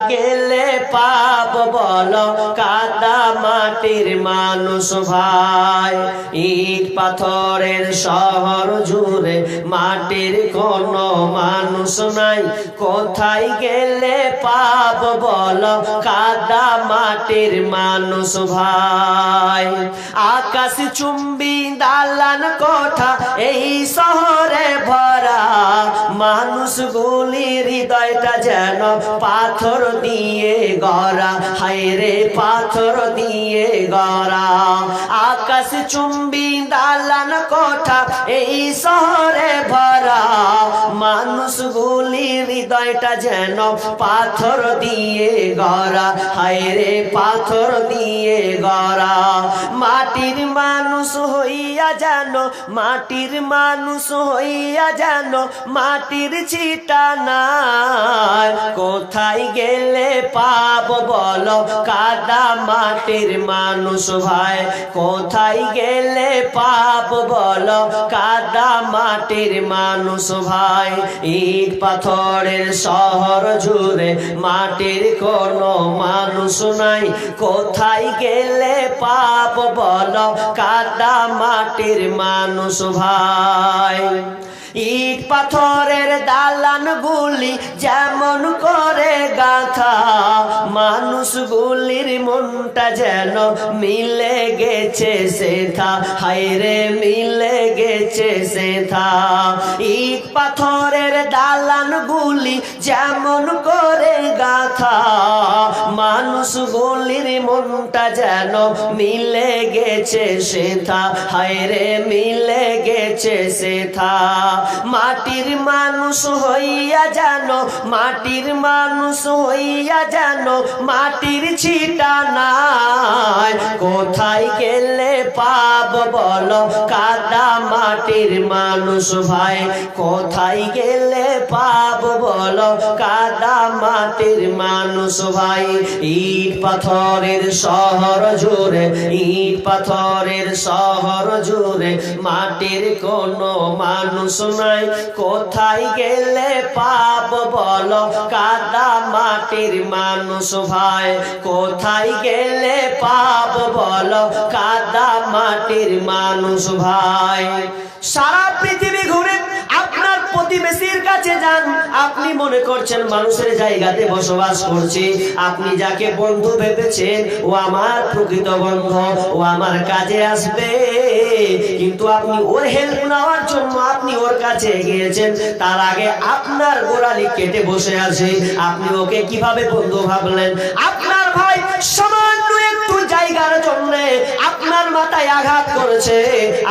গেলে পাপ বলো কাদা মাটির মানুষ ভাই। ইট পাথরের শহর জুড়ে মাটির কোনো মানুষ নাই। কোথায় গেলে পাপ বলো কাদা মাটির মানুষ ভাই। আকাশ চুম্বি দালান কোঠা এই শহরে ভরা, মানুষগুলির হৃদয়টা যেন পাথর দিয়ে গড়া, হায়রে পাথর দিয়ে গড়া। আকাশ চুম্বি দালান কোঠা এই শহরে ভরা, মানুষগুলির হৃদয়টা যেন পাথর দিয়ে গড়া, হায়রে পাথর দিয়ে গড়া। মাটির মানুষ হইয়া জানো, মাটির মানুষ হইয়া জানো মাটির ছিটা নাই। কোথায় গেলে পাব বলো কাদা মাটির মানুষ ভাই। কোথায় গেলে পাব বলো কাদা মাটির মানুষ ভাই। ইট পাথরের শহর জুড়ে মাটির কোনো মানুষ নাই। কোথায় গেলে পাব বলো কাদা মাটির মানুষ ভাই। ইট পাথরের দালান গুলি যেমন করে গাথা, মানুষগুলির মনটা যেন মিলে গেছে সেথা, হায়রে মিলে গেছে সেথা। ইট পাথরের দালান গুলি যেমন করে গাথা, মানুষগুলির মনটা যেন মিলে গেছে সেথা, হায়রে মিলে গেছে সেথা। মাটির মানুষ হইয়া জানো, মাটির মানুষ হইয়া জানো মাটির ছিটা নাই। কোথায় গেলে পাব বলো কাদা মাটির মানুষ ভাই। কোথায় গেলে পাব বলো কাদা মাটির মানুষ ভাই। ইট পাথরের শহর জুড়ে, ইট পাথরের শহর জুড়ে মাটির কোনো মানুষ নাই। কোথায় গেলে পাব বলো কাদা মাটির মানুষ ভাই। কোথায় গেলে পাব বলো কাদা মাটির মানুষ ভাই। সারা পৃথিবী ঘুরে আপনার প্রতিবেশীর কাছে যান, আপনি মনে করছেন মানুষের জায়গাতে বসবাস করছে। আপনি যাকে বন্ধু ভেবেছেন ও আমার প্রকৃত বন্ধু, ও আমার কাজে আসবে, কিন্তু আপনি ওর হেল্প নেওয়ার জন্য আপনি ওর কাছে গিয়েছেন, তার আগে আপনার গোড়ালি কেটে বসে আছে। আপনি ওকে কিভাবে বন্ধু ভাবলেন? আপনার ভাই সামান্য একটু জায়গার জন্য আপনার মাথায় আঘাত করেছে,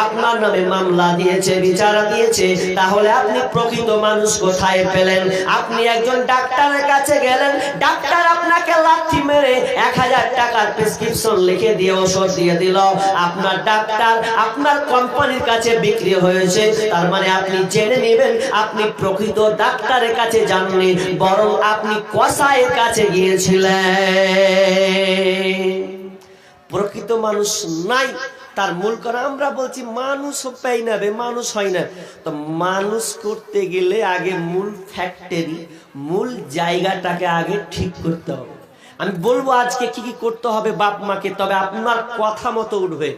আপনার নামে মামলা দিয়েছে, বিচার দিয়েছে, তাহলে আপনি প্রকৃত মানুষ কোথায় পেলেন? আপনি একজন ডাক্তারের কাছে গেলেন, ডাক্তার আপনাকে লাথি মেরে 1000 টাকার প্রেসক্রিপশন লিখে দিয়ে ওষুধ দিয়ে দিল। আপনার ডাক্তার আপনার কোম্পানির কাছে বিক্রি হয়েছে, তার মানে আপনি জেনে নেবেন আপনি প্রকৃত ডাক্তারের কাছে যাননি, বরং আপনি কসাইয়ের কাছে গিয়েছিলেন। প্রকৃত মানুষ নাই, তার মূল কারণ আমরা বলছি মানুষ পাই না, মানুষ হয় না। তো মানুষ করতে গেলে আগে মূল ফ্যাক্টরি, মূল জায়গাটাকে আগে ঠিক করতে হবে। আমি বলবো আজকে কি কি করতে হবে বাপ মাকে, তবে আপনার কথা মতো উঠবে।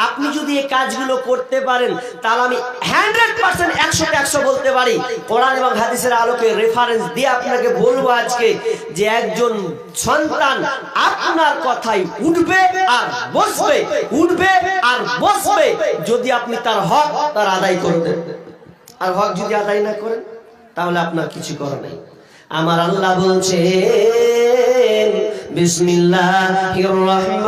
আপনি যদি এই কাজগুলো করতে পারেন তাহলে আমি 100% 100 বলতে পারি, কোরআন এবং হাদিসের আলোকে রেফারেন্স দিয়ে আপনাকে বলবো আজকে যে একজন সন্তান আপনার কথাই উঠবে আর বসবে, উঠবে আর বসবে যদি আপনি তার হক তার আদায় করবেন। আর হক যদি আদায় না করেন তাহলে আপনার কিছু করার নেই। আমার আল্লাহ বলছেন বিসমিল্লাহির রহমানির